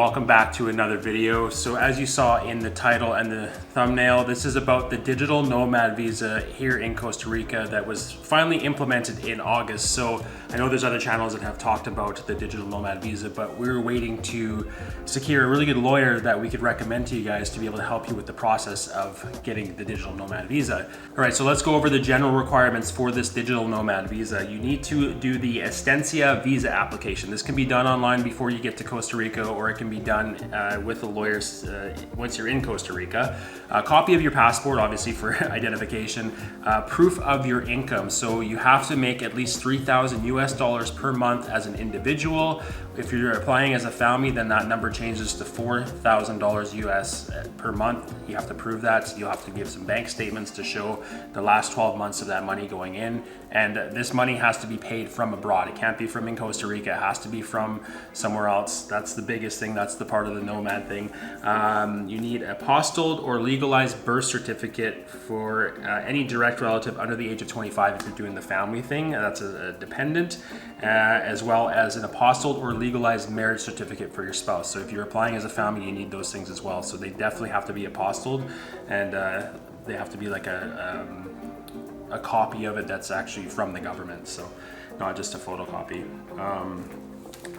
welcome back to another video. So as you saw in the title and the thumbnail, this is about the digital nomad visa here in Costa Rica that was finally implemented in August. So I know there's other channels that have talked about the digital nomad visa, but we were waiting to secure a really good lawyer that we could recommend to you guys to be able to help you with the process of getting the digital nomad visa. All right, so let's go over the general requirements for this digital nomad visa. You need to do the Estancia visa application. This can be done online before you get to Costa Rica, or it can be done with the lawyers once you're in Costa Rica. A copy of your passport, obviously for identification, proof of your income. So you have to make at least $3,000 per month as an individual. If you're applying as a family, then that number changes to $4,000 per month. You have to prove that. You'll have to give some bank statements to show the last 12 months of that money going in. And this money has to be paid from abroad. It can't be from in Costa Rica. It has to be from somewhere else. That's the biggest thing. That's the part of the nomad thing. You need a apostilled or legalized birth certificate for any direct relative under the age of 25 if you're doing the family thing. That's a dependent, as well as an apostilled or legalized marriage certificate for your spouse. So if you're applying as a family, you need those things as well. So they definitely have to be apostilled, and they have to be like a copy of it that's actually from the government, so not just a photocopy.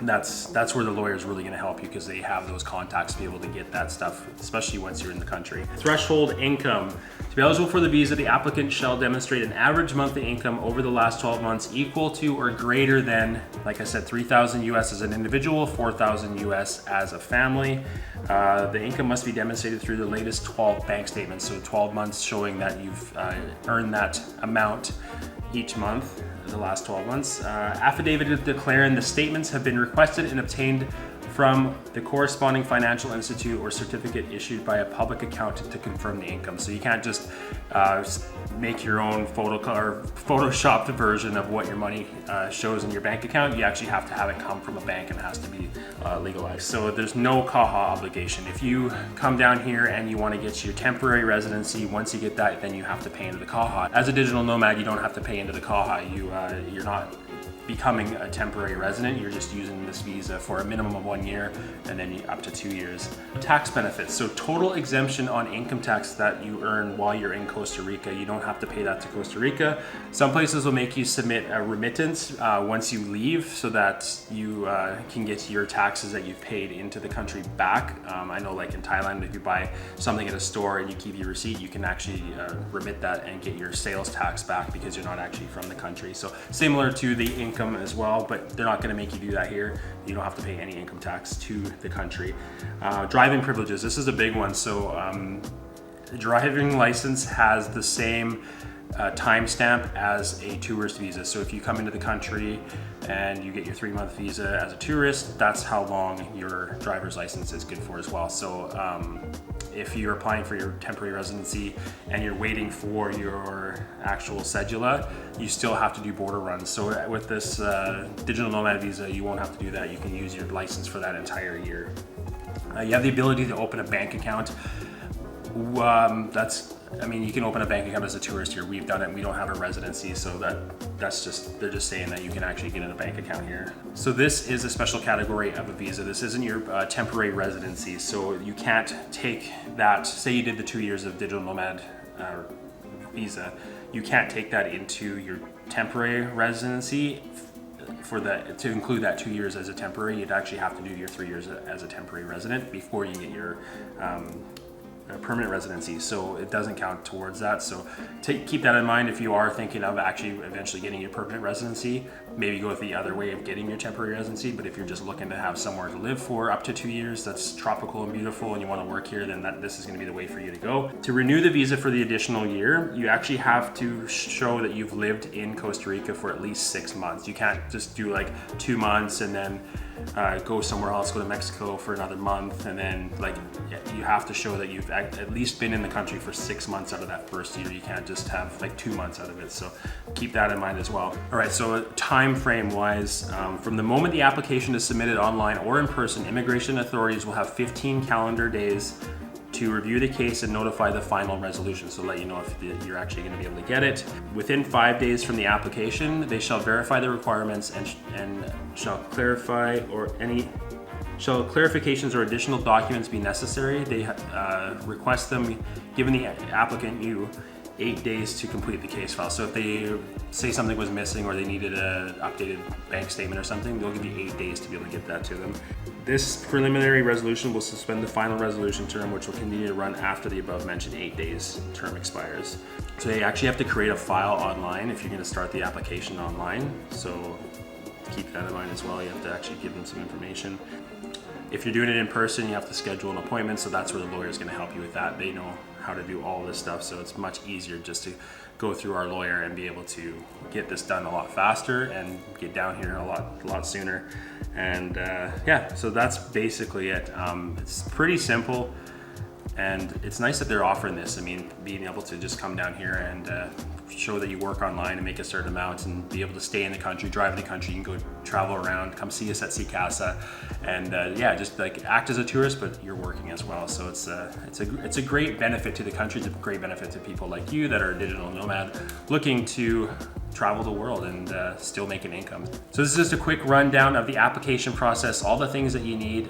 That's where the lawyer is really going to help you, because they have those contacts to be able to get that stuff, especially once you're in the country. Threshold income. To be eligible for the visa, the applicant shall demonstrate an average monthly income over the last 12 months equal to or greater than, like I said, $3,000 as an individual, $4,000 as a family. The income must be demonstrated through the latest 12 bank statements, so 12 months showing that you've earned that amount each month in the last 12 months. Affidavit declaring the statements have been requested and obtained from the corresponding financial institute or certificate issued by a public accountant to confirm the income. So you can't just make your own photoshopped version of what your money shows in your bank account. You actually have to have it come from a bank, and it has to be legalized. So there's no Caja obligation. If you come down here and you want to get your temporary residency, once you get that, then you have to pay into the Caja. As a digital nomad, you don't have to pay into the Caja. You're not becoming a temporary resident. You're just using this visa for a minimum of 1 year, and then up to 2 years. Tax benefits. So total exemption on income tax that you earn while you're in Costa Rica. You don't have to pay that to Costa Rica. Some places will make you submit a remittance once you leave, so that you can get your taxes that you've paid into the country back. I know, like in Thailand, if you buy something at a store and you keep your receipt, you can actually remit that and get your sales tax back, because you're not actually from the country. So similar to the income as well, but they're not going to make you do that here. You don't have to pay any income tax to the country. Driving privileges. This is a big one. So driving license has the same timestamp as a tourist visa. So if you come into the country and you get your 3-month visa as a tourist, that's how long your driver's license is good for as well. So if you're applying for your temporary residency and you're waiting for your actual cedula, you still have to do border runs. So with this digital nomad visa, you won't have to do that. You can use your license for that entire year. You have the ability to open a bank account. You can open a bank account as a tourist here. We've done it. We don't have a residency, so they're just saying that you can actually get in a bank account here. So this is a special category of a visa. This isn't your temporary residency, so you can't take that. Say you did the 2 years of digital nomad visa, you can't take that into your temporary residency. To include that 2 years as a temporary, you'd actually have to do your 3 years as a temporary resident before you get your permanent residency, so it doesn't count towards that. So keep that in mind if you are thinking of actually eventually getting your permanent residency. Maybe go with the other way of getting your temporary residency, but if you're just looking to have somewhere to live for up to 2 years that's tropical and beautiful, and you want to work here, then this is going to be the way for you to go. To renew the visa for the additional year, you actually have to show that you've lived in Costa Rica for at least 6 months. You can't just do like 2 months and then go somewhere else, go to Mexico for another month, and then you have to show that you've at least been in the country for 6 months out of that first year. You can't just have like 2 months out of it, so keep that in mind as well. All right, so time frame wise, from the moment the application is submitted online or in person, immigration authorities will have 15 calendar days to review the case and notify the final resolution, so let you know if you're actually going to be able to get it. Within 5 days from the application, they shall verify the requirements and shall clarify or any Shall clarifications or additional documents be necessary? They request them, given the applicant you 8 days to complete the case file. So if they say something was missing or they needed an updated bank statement or something, they'll give you 8 days to be able to get that to them. This preliminary resolution will suspend the final resolution term, which will continue to run after the above mentioned 8 days term expires. So you actually have to create a file online if you're going to start the application online. So keep that in mind as well. You have to actually give them some information. If you're doing it in person, you have to schedule an appointment, so that's where the lawyer is going to help you with that. They know how to do all this stuff, so it's much easier just to go through our lawyer and be able to get this done a lot faster and get down here a lot sooner. And yeah, so that's basically it. It's pretty simple, and it's nice that they're offering this. I mean, being able to just come down here and show that you work online and make a certain amount and be able to stay in the country, drive in the country, you can go travel around, come see us at Casa, and yeah, just like act as a tourist, but you're working as well. So it's a great benefit to the country. It's a great benefit to people like you that are a digital nomad looking to travel the world and still make an income. So this is just a quick rundown of the application process, all the things that you need.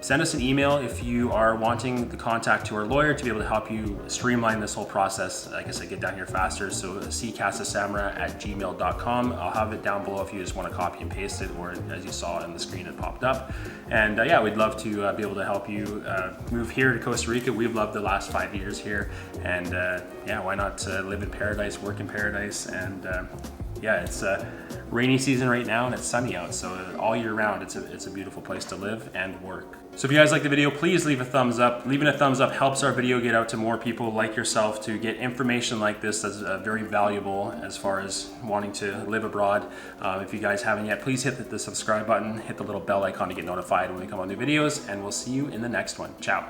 Send us an email if you are wanting the contact to our lawyer to be able to help you streamline this whole process. Like I said, get down here faster. So ccasasamara@gmail.com. I'll have it down below if you just want to copy and paste it, or as you saw on the screen, it popped up. And yeah, we'd love to be able to help you move here to Costa Rica. We've loved the last 5 years here. And yeah, why not live in paradise, work in paradise, and yeah, it's rainy season right now and it's sunny out, so all year round it's a beautiful place to live and work. So if you guys like the video, please leave a thumbs up. Leaving a thumbs up helps our video get out to more people like yourself to get information like this that's very valuable as far as wanting to live abroad. If you guys haven't yet, please hit the subscribe button, hit the little bell icon to get notified when we come on new videos, and we'll see you in the next one. Ciao.